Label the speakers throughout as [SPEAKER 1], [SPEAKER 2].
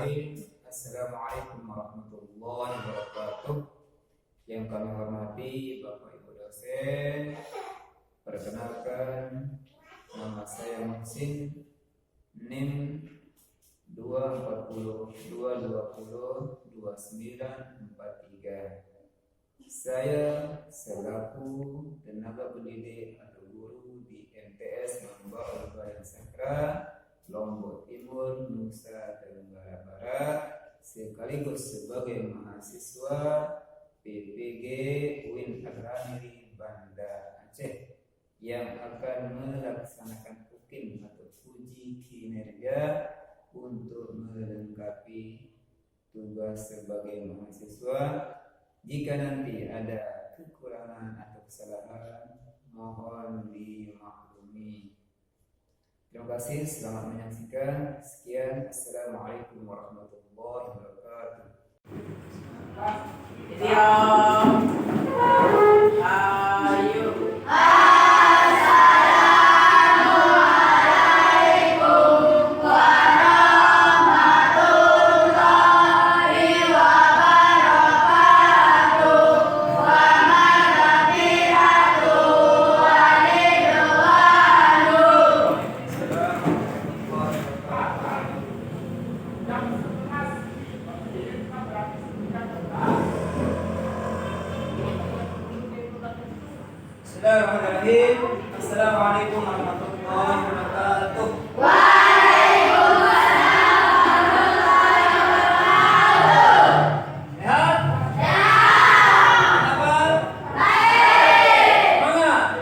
[SPEAKER 1] Bismillahirrahmanirrahim. Assalamualaikum warahmatullahi wabarakatuh. Yang kami hormati Bapak Ibu dosen, perkenalkan nama saya Muhsin, NIM 240-220-2943. Saya selaku tenaga pendidik atau guru di MTS Mamba Al-Bayan Sakra, Lombok Timur, Nusa Tenggara Barat, sekaligus sebagai mahasiswa PPG UIN Agraniri Banda Aceh yang akan melaksanakan UKIN atau uji kinerja untuk melengkapi tugas sebagai mahasiswa. Jika nanti ada kekurangan atau kesalahan, mohon dimaklumi. Terima kasih, selamat menyaksikan. Sekian, assalamualaikum warahmatullahi wabarakatuh. Bismillahirrahmanirrahim. Assalamualaikum warahmatullahi wabarakatuh. Sehat? Kenapa? Semangat?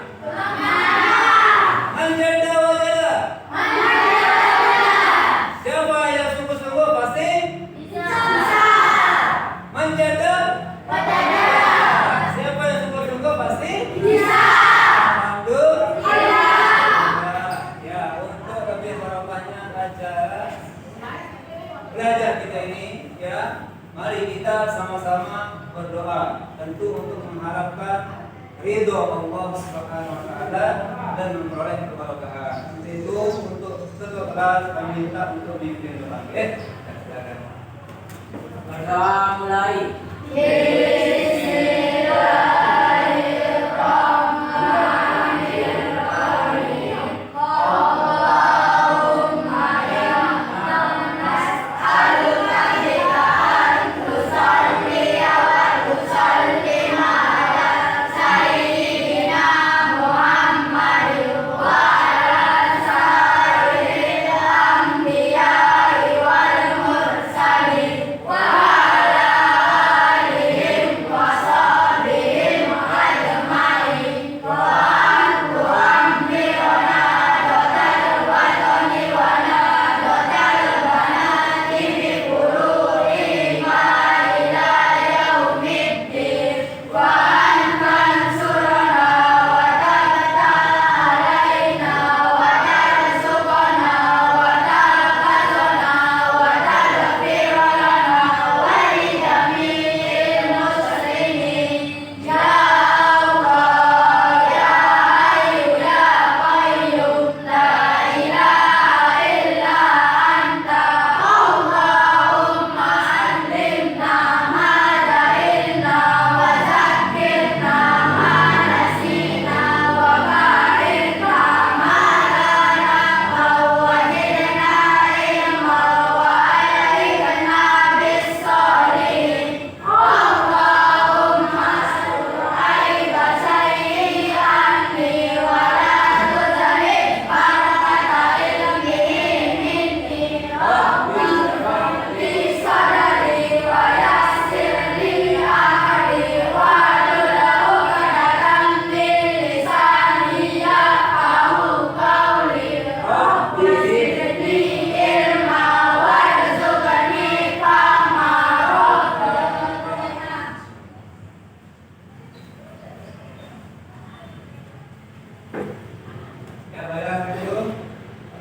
[SPEAKER 1] Manjada wajada? Siapa yang sungguh-sungguh pasti bisa. Manjada wajada? Siapa yang sungguh-sungguh pasti bisa. Belajar kita ini, ya, mari kita sama-sama berdoa, tentu untuk mengharapkan ridho Allah Subhanahu wa taala dan memperoleh keberkahan. Itu untuk ketua kelas kami minta untuk memimpin doa. Silakan. Berdoa mulai.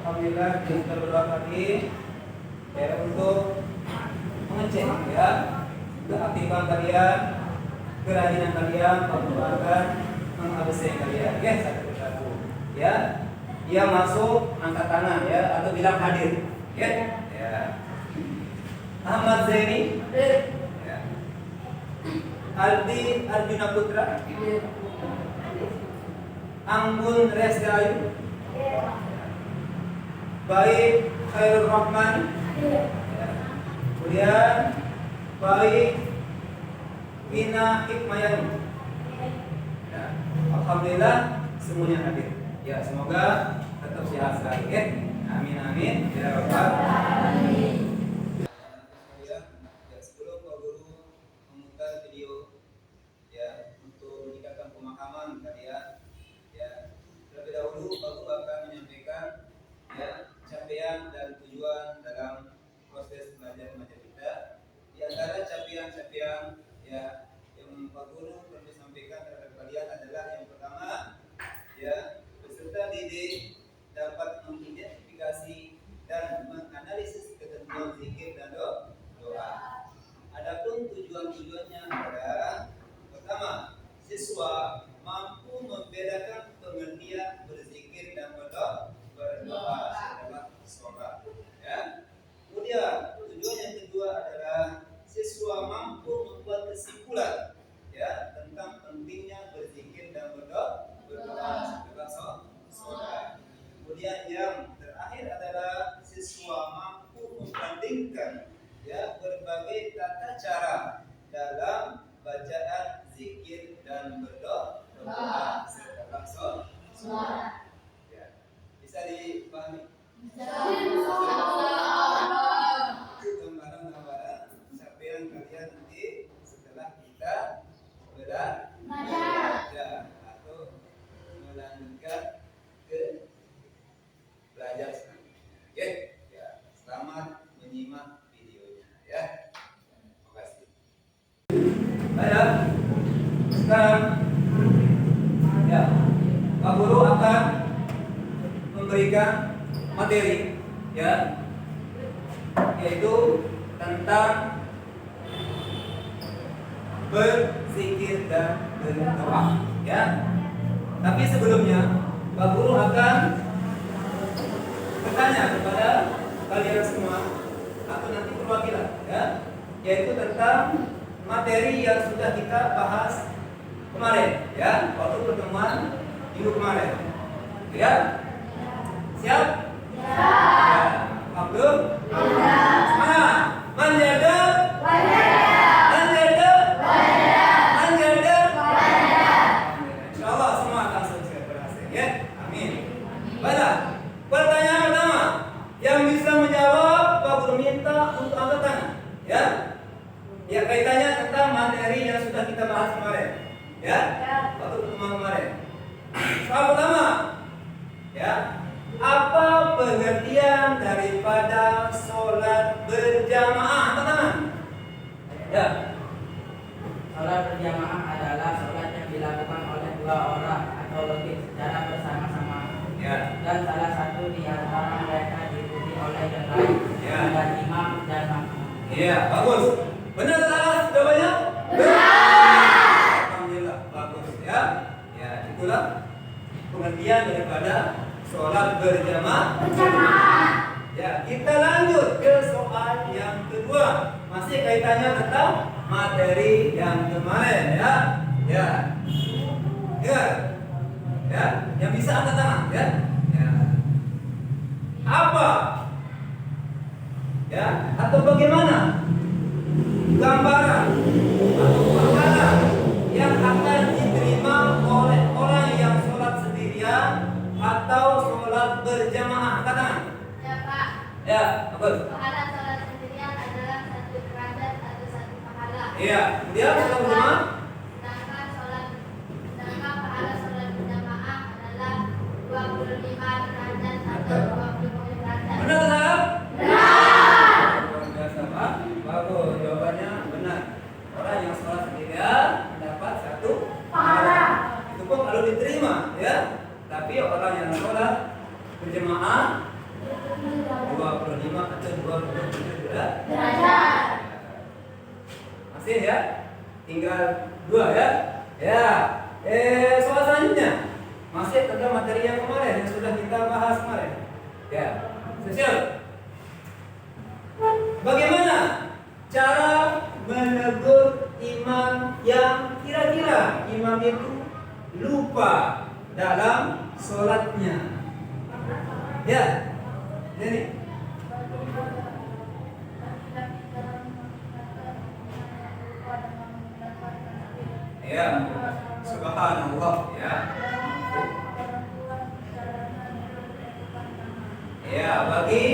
[SPEAKER 1] Alhamdulillah kita berdoa lagi ya untuk mengecek ya keaktifan kalian, kerajinan kalian, pengorbanan mengabsen kalian. Ya, satu persatu. Ya, dia masuk angkat tangan ya atau bilang hadir. Ya. Ya. Zaini? Ya. Aldi Arjuna Putra? Anggun Resdayu? Baik Khairul Rahman? Ya. Kemudian baik Wina Hikmayani? Ya. Alhamdulillah semuanya hadir. Ya, semoga tetap sehat selalu ya. Amin amin ya rabbal alamin. Ya, sebelum Pak Guru memutar video ya untuk meningkatkan pemahaman kalian ya, terlebih dahulu Pak Guru akan menyampaikan ya capaian dan tujuan dalam proses belajar mengajar kita. Di antara capaian-capaian ya yang Pak Guru perlu sampaikan kepada kalian adalah yang pertama ya, peserta didik dapat mengidentifikasi dan menganalisis ketentuan zikir dan doa. Adapun tujuan-tujuannya adalah pertama, siswa mampu membedakan pengertian berzikir dan berdoa setelah sholat. Ya. Kemudian tujuan yang kedua adalah siswa mampu membuat kesimpulan ya tentang pentingnya berzikir dan berdoa setelah sholat. Kemudian yang terakhir adalah siswa mampu membandingkan ya berbagai tata cara dalam bacaan zikir dan berdoa setelah sholat. Ya. Bisa dipahami? Gambaran-gambaran capaian kalian nanti setelah kita belajar atau melanjutkan ke belajar selanjutnya. Oke? Ya, selamat menyimak videonya ya. Terima kasih. Baik. Sekarang ya, Pak Guru akan memberikan materi ya, yaitu tentang berzikir dan berdoa ya. Tapi sebelumnya Pak Guru akan bertanya kepada kalian semua atau nanti perwakilan ya, yaitu tentang materi yang sudah kita bahas kemarin ya, waktu pertemuan minggu kemarin ya. Siap? Ya. Alhamdulillah. Semangat. Manjaga. Insyaallah semua akan sukses berhasil ya. Amin. Baiklah. Pertanyaan pertama, yang bisa menjawab Pak Guru minta untuk angkat tangan ya. Ya, kaitannya tentang materi yang sudah kita bahas kemarin ya, waktu pertemuan kemarin. Soal pertama ya, apa pengertian daripada sholat berjamaah? Teman-teman ya,
[SPEAKER 2] sholat berjamaah adalah sholat yang dilakukan oleh dua orang atau lebih secara bersama-sama
[SPEAKER 1] ya,
[SPEAKER 2] dan salah satu di antara mereka diikuti oleh yang lain
[SPEAKER 1] ya,
[SPEAKER 2] dan imam dan makmum.
[SPEAKER 1] Iya, bagus. Benar salah jawabannya? Benar. Alhamdulillah, bagus ya. Ya, itulah pengertian daripada sholat berjamaah. Ya, kita lanjut ke soal yang kedua. Masih kaitannya tentang materi yang kemarin ya. Ya. Dengar. Ya, yang bisa angkat tangan ya. Ya. Apa? Ya, atau bagaimana gambaran atau pahala yang akan diterima oleh orang yang sholat sendirian atau sholat berjamaah? Angkat tangan.
[SPEAKER 3] Ya Pak.
[SPEAKER 1] Ya, bagus.
[SPEAKER 3] Pahala sholat sendirian adalah 1 derajat atau 1 pahala.
[SPEAKER 1] Iya, kemudian sholat berjamaah.
[SPEAKER 3] Sedangkan pahala sholat berjamaah adalah 25 derajat atau 20 derajat.
[SPEAKER 1] Benar atau salah? Benar. Luar biasa Pak. Bagus, jawabannya benar. Orang yang sholat sendirian mendapat 1 pahala. Itu pun kalau diterima ya. Tapi orang yang sholat berjamaah 25 atau 27 derajat. Masih ya? Tinggal 2 ya. Ya. Soal selanjutnya masih tentang materi yang kemarin yang sudah kita bahas kemarin. Ya. Siap. Bagaimana cara lupa dalam sholatnya. Ya, ini. Ya, subhanallah ya. Ya, bagi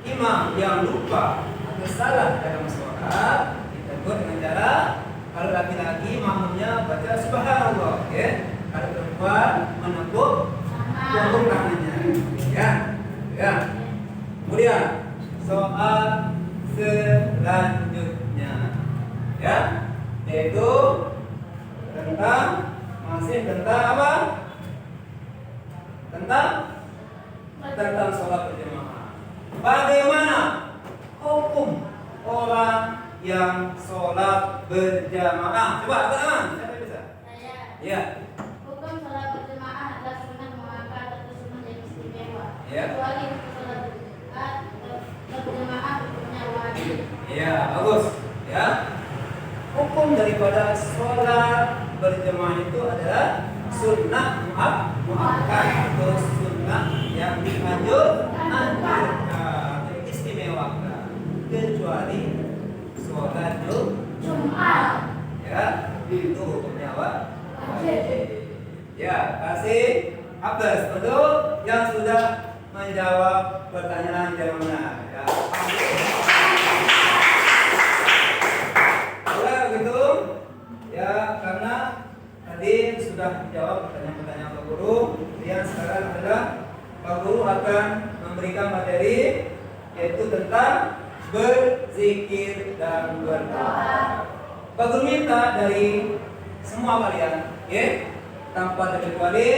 [SPEAKER 1] imam yang lupa atau salah dalam sholat, ditegur dengan cara kalau laki-laki makmumnya baca subhanallah, ya. Kalau perempuan menepuk punggung tangannya, ya, ya. Kemudian soal selanjutnya, ya, yaitu masih tentang apa? Tentang sholat berjamaah. Bagaimana hukum orang yang sholat berjamaah? Coba teman, siapa yang bisa?
[SPEAKER 3] Saya.
[SPEAKER 1] Ya.
[SPEAKER 3] Hukum sholat berjamaah adalah sunnah muakkad atau sunnah yang istimewa.
[SPEAKER 1] Ya.
[SPEAKER 3] Kecuali untuk sholat berjamaah hukumnya wajib.
[SPEAKER 1] Ya, bagus. Ya. Hukum daripada sholat berjamaah itu adalah sunnah muakkad atau sunnah yang dianjurkan, istimewakan, kecuali sholat Jumat. Ya, itu hukumnya wajib. Ya, kasih Abbas untuk yang sudah menjawab pertanyaan yang benar. Ya, begitu. Ya, karena tadi sudah dijawab pertanyaan-pertanyaan Pak Guru. Kemudian sekarang adalah Pak Guru akan memberikan materi yaitu tentang berzikir dan berdoa. Pak Guru minta dari semua kalian, ya, tanpa terkecuali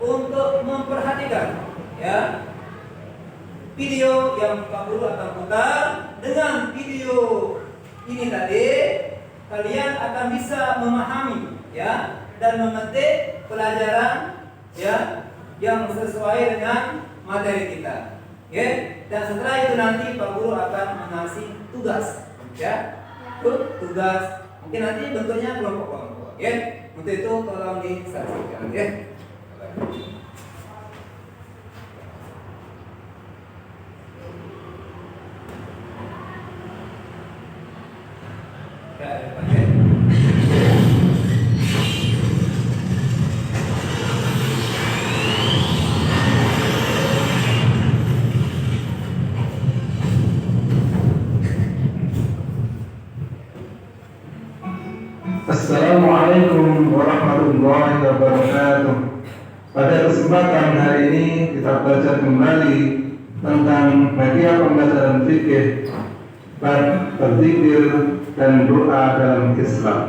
[SPEAKER 1] untuk memperhatikan, ya, video yang Pak Guru akan putar. Dengan video ini tadi kalian akan bisa memahami, ya, dan memetik pelajaran, ya, yang sesuai dengan materi kita, ya. Dan setelah itu nanti Pak Guru akan mengasih tugas, ya, tugas. Mungkin nanti bentuknya kelompok-kelompok, ya. Untuk itu tolong disaksikan, ya. Ya, ya.
[SPEAKER 4] Assalamualaikum warahmatullahi wabarakatuh. Pada kesempatan hari ini kita belajar kembali tentang media pembelajaran fikih, bab berzikir dan doa dalam Islam.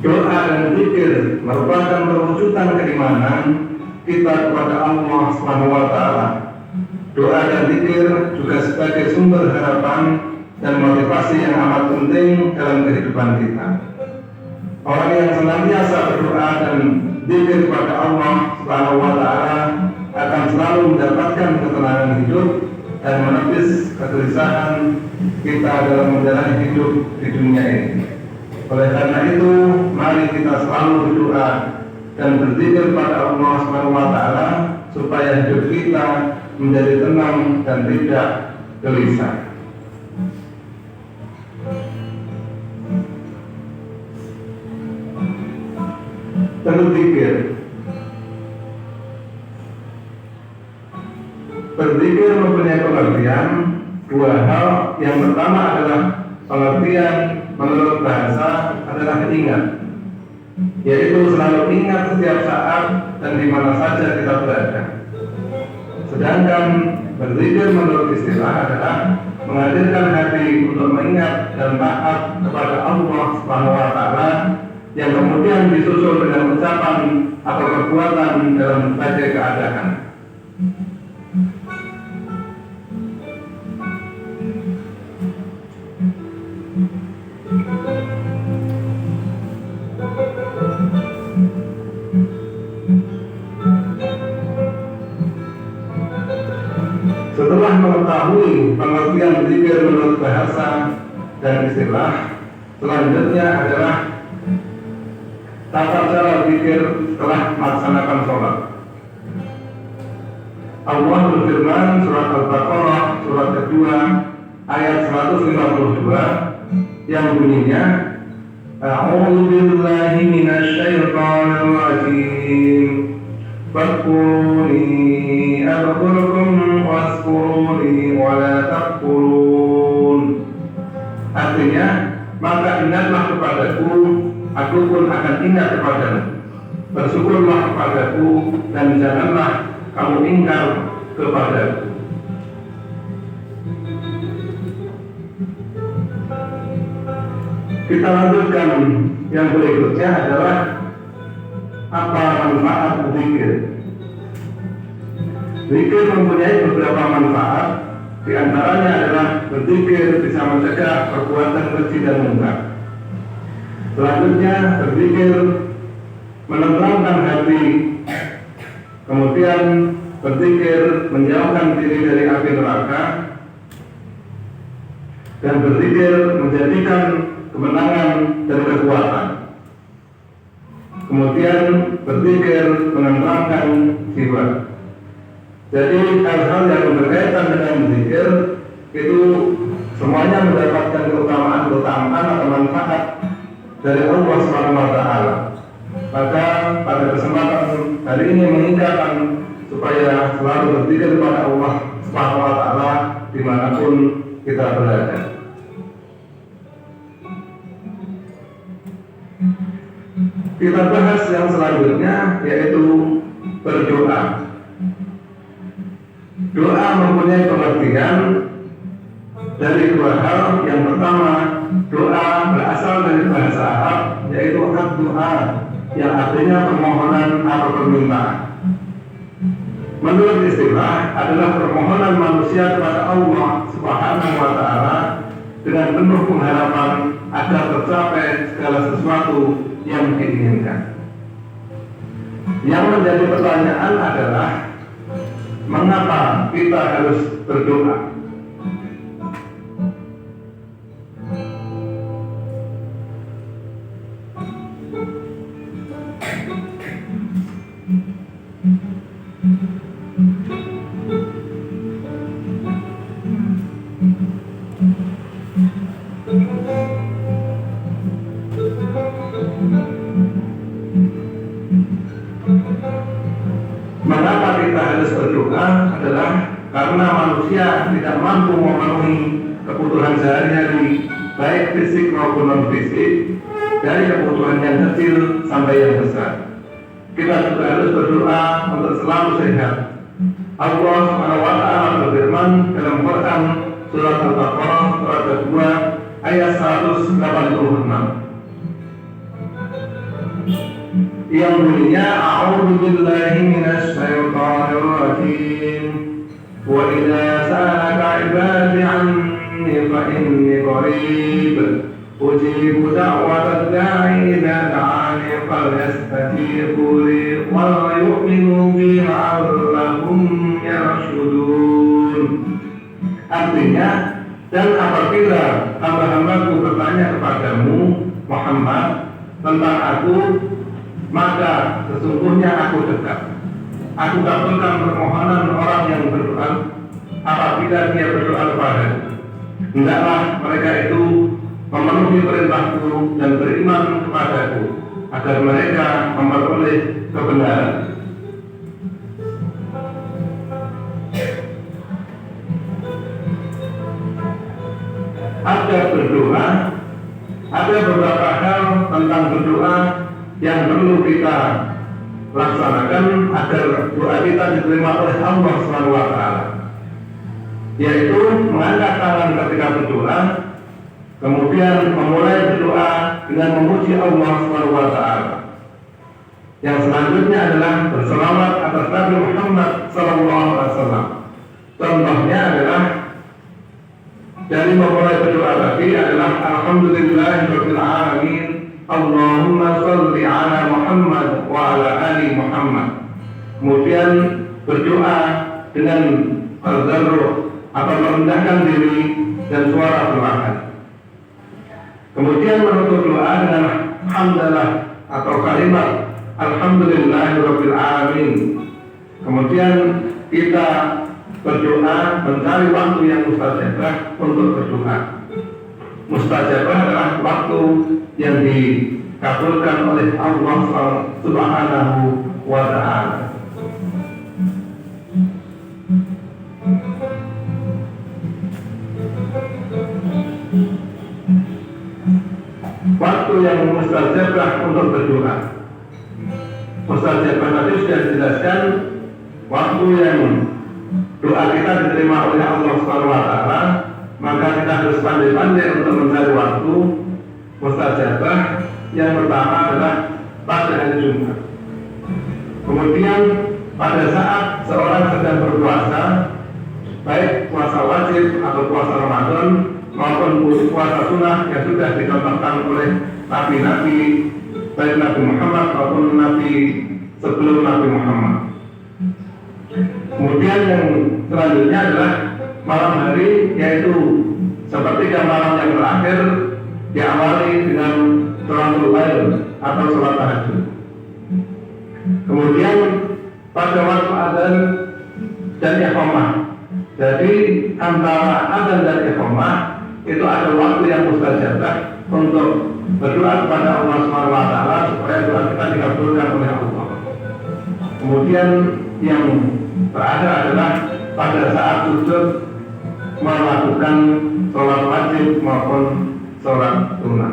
[SPEAKER 4] Doa dan zikir merupakan perwujudan keimanan kita kepada Allah Subhanahu wa taala. Doa dan zikir juga sebagai sumber harapan dan motivasi yang amat penting dalam kehidupan kita. Orang yang senantiasa berdoa dan zikir kepada Allah Subhanahu wa taala akan selalu mendapatkan ketenangan hidup dan menepis kegelisahan kita dalam menjalani hidup di dunia ini. Oleh karena itu, mari kita selalu berdoa dan berzikir kepada Allah Subhanahu wa taala supaya hidup kita menjadi tenang dan tidak gelisah. Berzikir. Berzikir mempunyai pengertian dua hal. Yang pertama adalah pengertian menurut bahasa adalah ingat, yaitu selalu ingat setiap saat dan di mana saja kita berada. Sedangkan berzikir menurut istilah adalah menghadirkan hati untuk mengingat dan taat kepada Allah Subhanahu wa taala yang kemudian disusul dengan ucapan atau perbuatan dalam berbagai keadaan. Setelah mengetahui pengertian zikir menurut bahasa dan istilah, selanjutnya adalah tata cara zikir setelah melaksanakan sholat. Allah berfirman surat Al-Baqarah surat kedua ayat 152 yang bunyinya A'udzu billahi minasyaitonir rajim. Fadkuruni adkurkum waskuruni wa la takfurun. Artinya, maka ingatlah kepadaku, aku pun akan ingat kepadamu. Bersyukurlah kepadaku dan janganlah kamu ingkar kepadaku. Kita lanjutkan yang berikutnya adalah apa manfaat zikir. Zikir mempunyai beberapa manfaat. Di antaranya adalah berzikir bisa mencegah perbuatan keji dan munkar. Selanjutnya berzikir menenangkan hati. Kemudian berzikir menjauhkan diri dari api neraka. Dan berzikir menjadikan kemenangan dan kekuatan. Kemudian berzikir menenangkan jiwa. Jadi hal-hal yang berkaitan dengan zikir itu semuanya mendapatkan keutamaan atau manfaat dari Allah SWT. Maka pada kesempatan hari ini mengingatkan supaya selalu berzikir kepada Allah SWT dimanapun kita berada. Kita bahas yang selanjutnya yaitu berdoa. Doa mempunyai pengertian dari dua hal. Yang pertama, doa berasal dari bahasa Arab yaitu ad-doa yang artinya permohonan atau permintaan. Menurut istilah adalah permohonan manusia kepada Allah Subhanahu wa Ta'ala dengan penuh pengharapan agar tercapai segala sesuatu yang diinginkan. Yang menjadi pertanyaan adalah mengapa kita harus berdoa? Mengapa kita harus berdoa adalah karena manusia tidak mampu memenuhi kebutuhan sehari-hari baik fisik maupun non fisik, dari kebutuhan yang kecil sampai yang besar. Kita juga harus berdoa untuk selalu sehat. Allah SWT berfirman dalam Quran surat Al-Baqarah surat kedua ayat 186 yang bunyinya A'udzu billahi minasy syaithanir rajim. Wa idza sa'alaka 'ibadi 'anni fa inni qarib ujibu da'watad da'i idza da'ani falyastajibu li wa yu'minu bi la'allahum yarshudun. Artinya, dan apabila hamba-hambaku bertanya kepadamu Muhammad tentang aku, maka sesungguhnya aku dekat. Aku kabulkan permohonan orang yang berdoa apabila dia berdoa kepadaku. Hendaklah mereka itu memenuhi perintahku dan beriman kepadaku agar mereka memperoleh kebenaran. Ada berdoa, ada beberapa hal tentang berdoa yang perlu kita laksanakan agar doa kita diterima oleh Allah SWT, yaitu mengangkat tangan ketika berdoa, kemudian memulai berdoa dengan memuji Allah SWT. Yang selanjutnya adalah berselawat atas Nabi Muhammad SAW. Contohnya adalah dari memulai berdoa tadi adalah Alhamdulillahirabbil alamin. Allahumma sholli ala Muhammad wa ala ali Muhammad. Kemudian berdoa dengan al-darru atau merendahkan diri dan suara perlahan. Kemudian menutup doa dengan hamdalah atau kalimat alhamdulillahirabbil alamin. Kemudian kita berdoa mencari waktu yang mustajabah untuk berdoa. Mustajabah adalah waktu yang dikabulkan oleh Allah Subhanahu wa ta'ala. Waktu yang mustajabah untuk berdoa. Mustajabah tadi sudah dijelaskan, waktu yang doa kita diterima oleh Allah Subhanahu wa ta'ala, maka kita harus pandai-pandai untuk mencari waktu mustajabah. Yang pertama adalah pada hari Jumat. Kemudian pada saat seorang sedang berpuasa, baik puasa wajib atau puasa Ramadan maupun puasa sunnah yang sudah dicontohkan oleh nabi-nabi, baik Nabi Muhammad maupun nabi sebelum Nabi Muhammad. Kemudian yang selanjutnya adalah malam hari, yaitu sepertiga malam yang terakhir diawali dengan salatul lail atau salat tahajud. Kemudian pada waktu adzan dan iqamah. Jadi antara adzan dan iqamah itu ada waktu yang mustajabah untuk berdoa kepada Allah Subhanahu wa ta'ala supaya doa kita dikabulkan oleh Allah. Kemudian yang terakhir adalah pada saat sujud melakukan sholat wajib maupun sholat sunnah.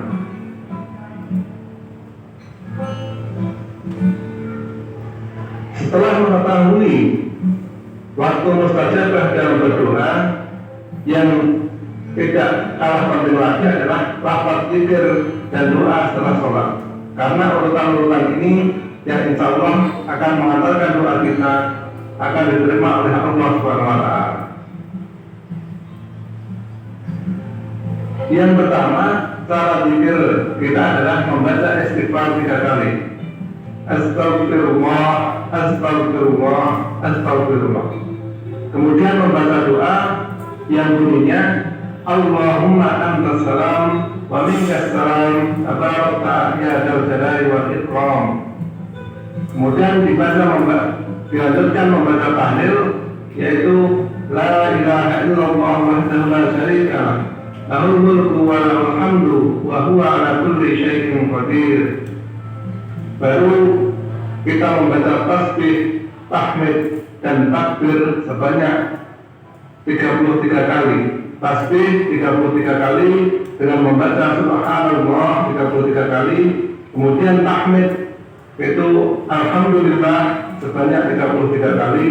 [SPEAKER 4] Setelah mengetahui waktu mustajabah dalam berdoa, yang tidak kalah penting lagi adalah lafaz zikir dan doa setelah sholat. Karena urutan-urutan ini yang insya Allah akan mengantarkan doa kita akan diterima oleh Allah Subhanahu wa ta'ala. Yang pertama, cara zikir kita adalah membaca istighfar 3 kali. Astagfirullah, astagfirullah, astagfirullah. Kemudian membaca doa yang bunyinya Allahumma antas salam wa minkas salam tabarakta ya dzal jalali wal ikram. Kemudian dilanjutkan membaca tahlil, yaitu la ilaha illallah wahdahu la syarika lah, lahul mulku wa lahul hamdu wa huwa ala kulli syai'in qadir. Baru kita membaca tasbih, tahmid dan takbir sebanyak 33 kali. Tasbih 33 kali dengan membaca subhanallah 33 kali. Kemudian tahmid itu alhamdulillah sebanyak 33 kali,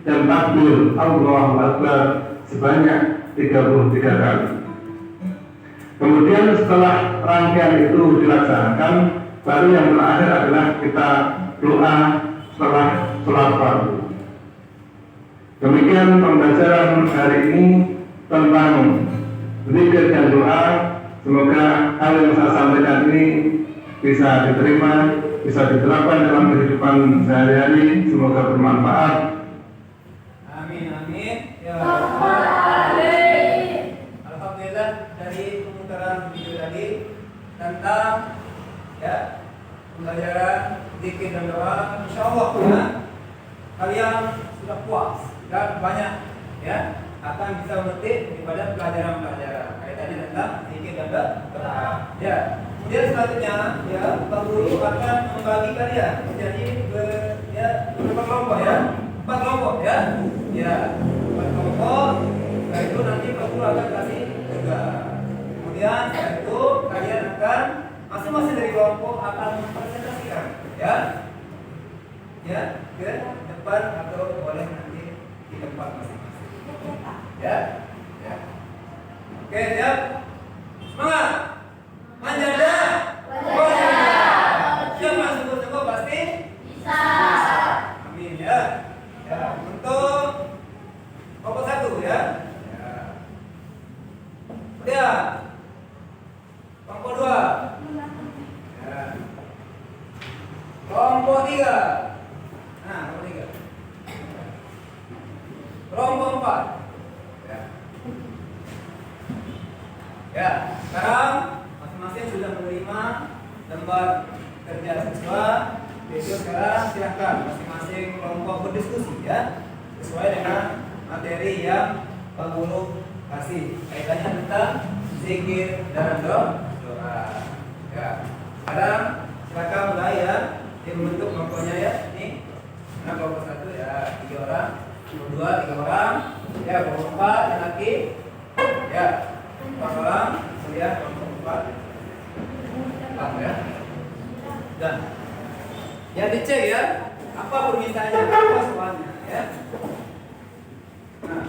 [SPEAKER 4] dan takbir Allahu Akbar sebanyak 33 kali. Kemudian setelah rangkaian itu dilaksanakan, baru yang terakhir adalah kita doa setelah sholat fardu. Demikian pembelajaran hari ini tentang zikir dan doa. Semoga hal yang saya sampaikan ini bisa diterima, bisa diterapkan dalam kehidupan sehari-hari. Semoga bermanfaat.
[SPEAKER 1] Amin, amin. Ya. Alhamdulillah, dari pemutaran video tadi tentang pembelajaran zikir dan doa, insya Allah ya, kalian sudah puas dan banyak akan bisa mengerti daripada pelajaran-pelajaran kayak tadi tentang zikir dan doa. Ya. Kemudian selanjutnya Pak Guru akan membagi kalian menjadi beberapa kelompok 4 kelompok ya. 4 kelompok. Setelah itu nanti Pak Guru akan kasih tugas. Kemudian setelah itu kalian akan masing-masing dari kelompok akan mempresentasikan ke depan atau boleh nanti di tempat masing-masing. Oke, siap? Semangat! Manjada! Siapa sungguh-sungguh pasti? Bisa! Amin ya. Untuk kelompok 1 ya. Kemudian kelompok 2. Kelompok 3. Kelompok 4. 4. Ya. Ya, sekarang masing-masing sudah menerima lembar kerja siswa. Jadi sekarang silakan masing-masing kelompok berdiskusi ya, sesuai dengan materi yang Pak Guru kasih. Kaitannya tentang zikir dan doa. Ya. Sekarang silakan mulai ya, membentuk kelompoknya ya. Ini, nah kelompok 1 ya 3 orang, kelompok 2 3 orang, ya kelompok 4 yang laki, ya 4 orang, kemudian kelompok 4 ya. Dan ya dicek ya, apa permintaannya, apa soalnya ya. Nah.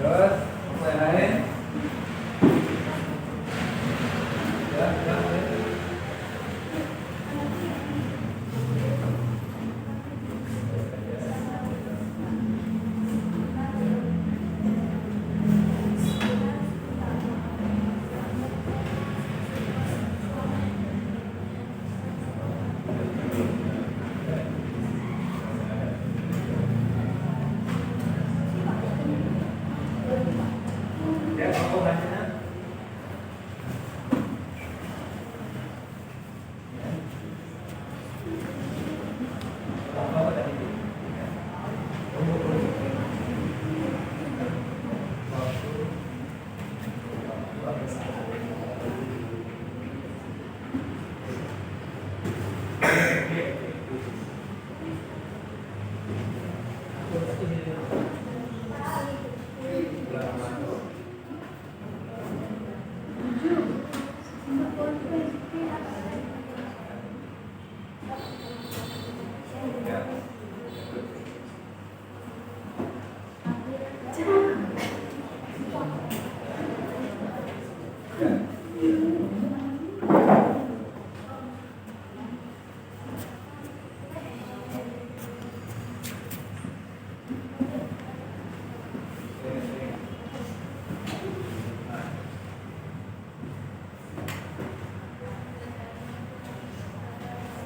[SPEAKER 1] Terus, yang lain? Ya. Ya, kelompok selanjutnya. Kelompok apa tadi?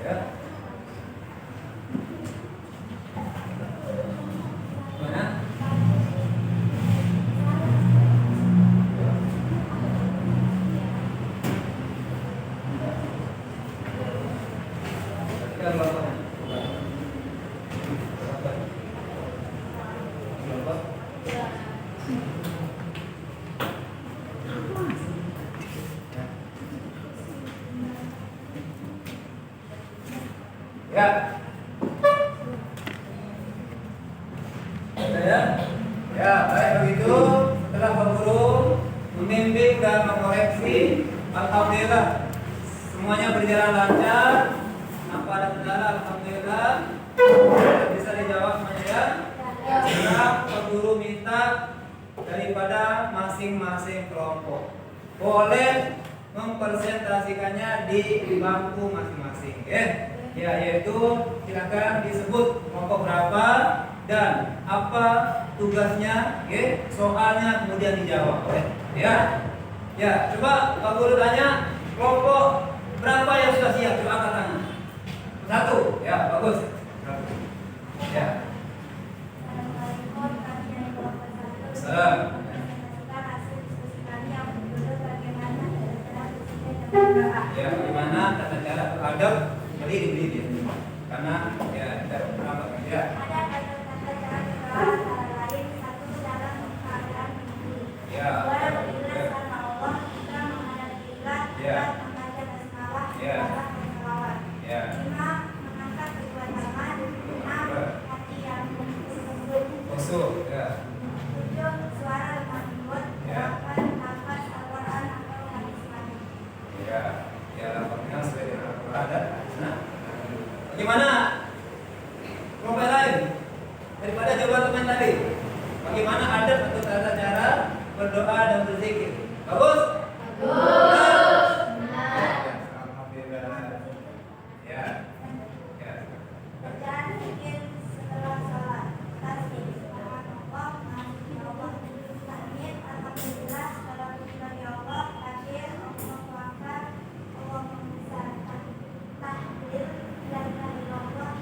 [SPEAKER 1] Ya. Mana? Perhatikan kelompoknya. Kelompok. Ya. Ya. Ya, baik begitu. Setelah Pak Guru membimbing dan mengoreksi, alhamdulillah semuanya berjalan lancar. Tanpa ada kendala, alhamdulillah. Bisa dijawab semuanya ya. Sekarang Pak Guru minta daripada masing-masing kelompok boleh mempresentasikannya di bangku masing-masing, ya, yaitu silakan disebut kelompok berapa dan apa tugasnya, soalnya kemudian dijawab, ya. Ya, coba Pak Guru tanya, kelompok berapa yang sudah siap? Coba angkat tangan. 1, ya bagus. 1. Ya. Salam. Ya, bagaimana tata cara beradab berdiri dia. Karena ya kita berapa ya.
[SPEAKER 3] Ada tata cara berdoa antara lain satu dalam keadaan berdiri.
[SPEAKER 1] Ya.
[SPEAKER 3] Dua berilah sama Allah, tiga menghadap kiblat,
[SPEAKER 1] Ya.
[SPEAKER 3] empat membaca basmalah,
[SPEAKER 1] Ya.
[SPEAKER 3] dalam berselawat.
[SPEAKER 1] Ya.
[SPEAKER 3] Lima mengangkat kedua tangan, enam kaki yang lembut.
[SPEAKER 1] Khusus ya.
[SPEAKER 3] Tujuh suara lemah lembut.
[SPEAKER 1] Ya.
[SPEAKER 3] Delapan nafas Al-Quran atau hadis Nabi.
[SPEAKER 1] Ya, ya lapornya sesuai dengan Al-Quran dan Sunnah. Bagaimana? Kelompok lain daripada jawaban tadi. Bagaimana adab atau tata cara berdoa dan berzikir? Bagus? Bagus. Alhamdulillah. Ya. Ya.
[SPEAKER 3] Bacaan zikir setelah sholat. Tasbih, subhanallah, masyaallah, tahmid, alhamdulillah, salawat bagi Allah, takbir, Allahu akbar, Allahu besar, tahlil, la ilaha illallah,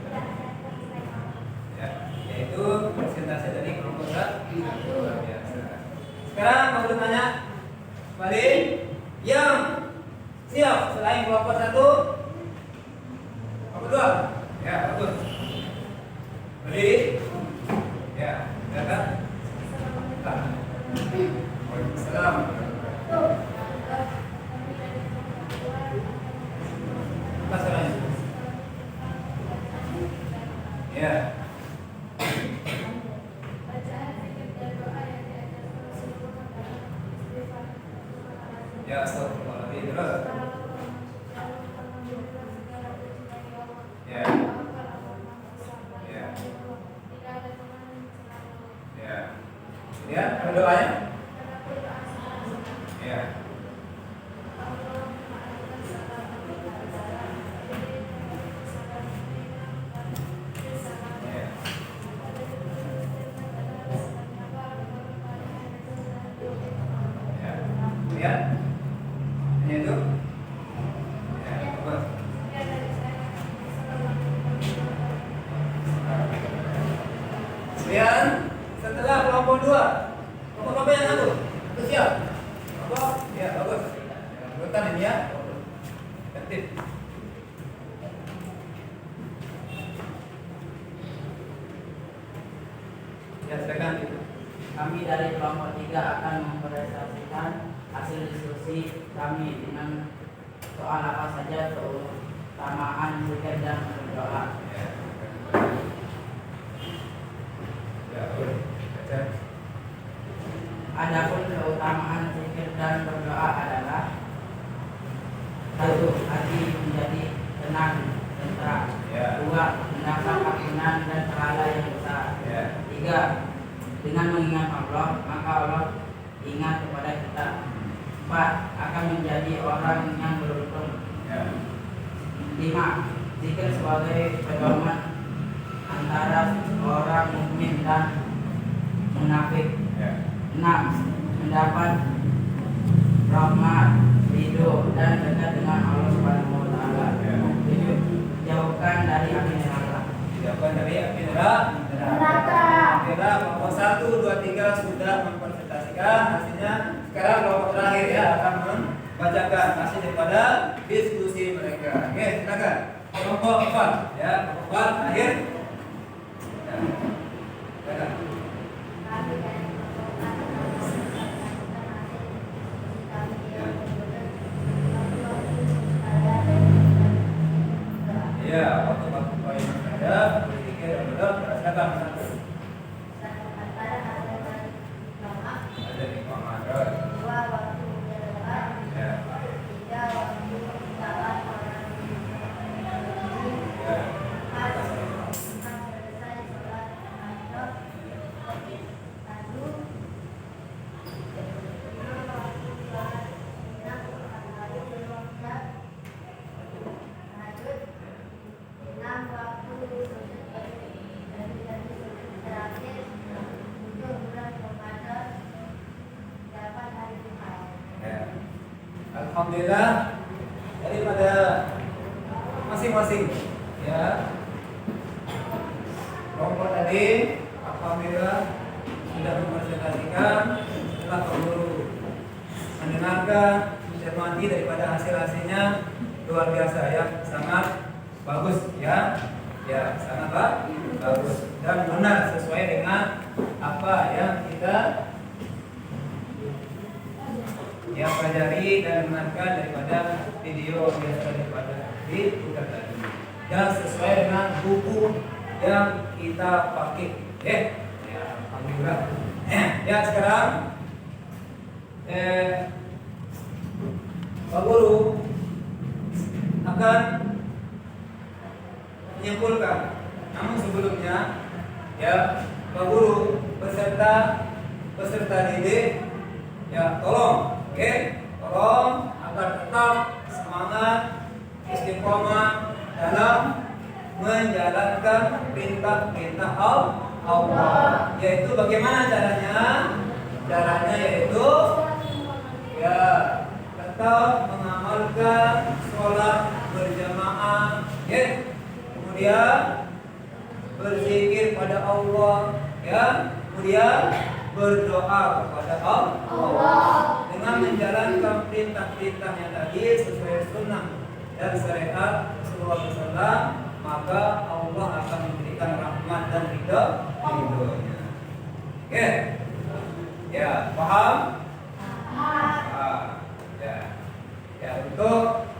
[SPEAKER 3] tidak ada selain Allah.
[SPEAKER 1] Ya, yaitu presentasi dari kelompok luar biasa. Sekarang mau tanya, kembali yang siap selain kelompok 1, kelompok 2. Ya, bagus. Berdiri. Ya, silakan. Waalaikumsalam. Apa salahnya? Ya. Ya, astagfirullahaladzim. Terus. Ya. Ya. Ya. Kemudian berdoanya? Ya. Ya. Ya. Kemudian? Hanya itu? Ya, bagus. Kemudian setelah kelompok 2, kelompok yang 1, itu siap? Kelompok? Ya, bagus. Urutan ini ya. Tertib. Ya, silakan.
[SPEAKER 2] Kami dari kelompok 3 akan mempresentasikan hasil diskusi kami dengan soal apa saja keutamaan zikir dan berdoa.
[SPEAKER 1] Ya. Ya, boleh. Baca.
[SPEAKER 2] Adapun keutamaan zikir dan berdoa adalah: 1. Hati menjadi tenang, tentram.
[SPEAKER 1] Ya.
[SPEAKER 2] 2. Mendapat ampunan dan pahala yang besar.
[SPEAKER 1] Ya.
[SPEAKER 2] 3. Dengan mengingat Allah, maka Allah ingat kepada kita. 4. Akan menjadi orang yang beruntung.
[SPEAKER 1] Ya.
[SPEAKER 2] 5. Zikir sebagai pedoman antara orang mukmin dan munafik.
[SPEAKER 1] Ya.
[SPEAKER 2] 6. Mendapat rahmat, ridho dan dekat dengan Allah Subhanahu wa taala.
[SPEAKER 1] Ya.
[SPEAKER 2] 7. Jauhkan dari api neraka.
[SPEAKER 1] Jauhkan dari api neraka. Kira kelompok 1, 2, 3 sudah mempresentasikan hasilnya. Sekarang kelompok terakhir ya akan membacakan hasil daripada diskusi mereka. Oke, silakan. Kelompok 4 ya, kelompok 4 akhir. Ya. Silakan.
[SPEAKER 3] Kami dari kelompok 4 mempresentasikan hasil diskusi kami yang
[SPEAKER 1] Ya, waktu-waktu poin ada, berpikir dan berdoa. Silakan. Ada di Komandan.
[SPEAKER 3] Dua waktu berdoa,
[SPEAKER 1] Ya.
[SPEAKER 3] tiga waktu salat orang
[SPEAKER 1] Ya.
[SPEAKER 3] empat selesai sholat maghrib,
[SPEAKER 1] alhamdulillah daripada masing-masing ya kelompok tadi alhamdulillah sudah mempresentasikan setelah guru mendengarkan mencermati daripada hasil-hasilnya luar biasa ya, sangat bagus ya, sangat bagus dan benar sesuai dengan apa yang kita pelajari dan dengarkan daripada video biasa daripada diputar tadi dan sesuai dengan buku yang kita pakai. Ya, alhamdulillah. Ya sekarang Pak Guru akan menyimpulkan. Namun sebelumnya ya Pak Guru peserta didik ya tolong agar tetap semangat istiqomah dalam menjalankan perintah-perintah Allah. Yaitu bagaimana caranya? Caranya yaitu ya tetap mengamalkan sholat berjamaah, ya. Kemudian berzikir pada Allah, ya. Kemudian berdoa kepada Allah dengan menjalankan perintah-perintahnya tadi sesuai sunnah dan syariat Rasulullah SAW, maka Allah akan memberikan rahmat dan ridho-nya. Oke, ya paham? Ya untuk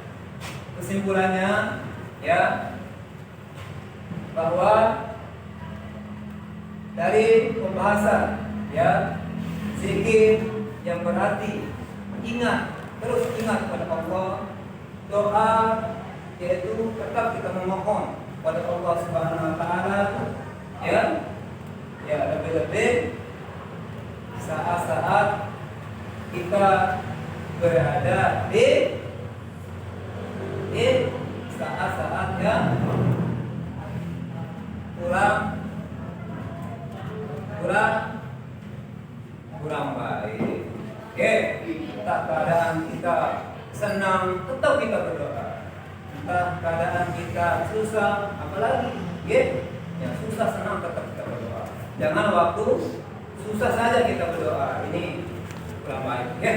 [SPEAKER 1] kesimpulannya ya bahwa dari pembahasan ya zikir yang berarti terus ingat kepada Allah, doa yaitu tetap kita memohon kepada Allah Subhanahu wa taala ya lebih-lebih saat-saat kita berada di saat-saat yang kurang baik. Oke, entah keadaan kita senang tetap kita berdoa. Entah keadaan kita susah apalagi ya susah senang tetap kita berdoa. Jangan waktu susah saja kita berdoa. Ini kurang baik ya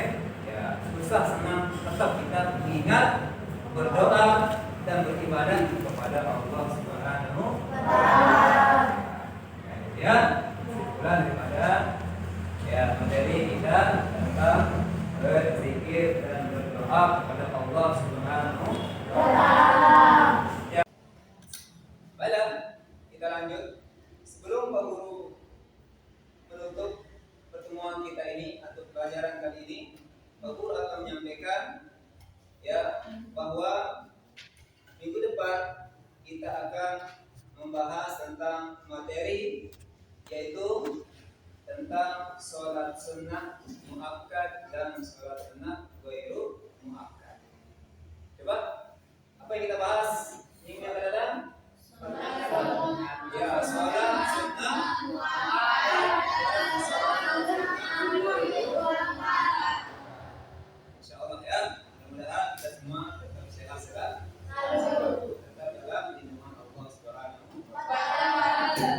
[SPEAKER 1] susah senang tetap kita ingat berdoa dan beribadah kepada Allah Subhanahu wa taala. Ya, kesimpulan daripada ya materi kita tentang berzikir dan berdoa kepada Allah Subhanahu wa taala. Ya. Baiklah, kita lanjut. Sebelum Pak Guru menutup pertemuan kita ini atau pelajaran kali ini, Pak Guru akan menyampaikan ya bahwa minggu depan kita akan membahas tentang materi yaitu tentang sholat sunnah muakkad dan sholat sunnah ghairu muakkad. Coba apa yang kita bahas minggu yang akan datang? Ya, sholat sunnah muakkad dan sholat insyaallah ya. Mudah-mudahan kita semua tetap sehat-sehat tetap dalam lindungan Allah Subhanahu wa taala.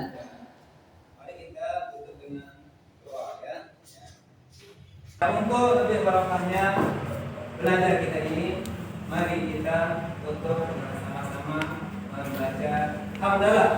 [SPEAKER 1] Mari kita tutup dengan doa ya. Untuk lebih barokahnya belajar kita ini, mari kita tutup bersama-sama membaca hamdalah.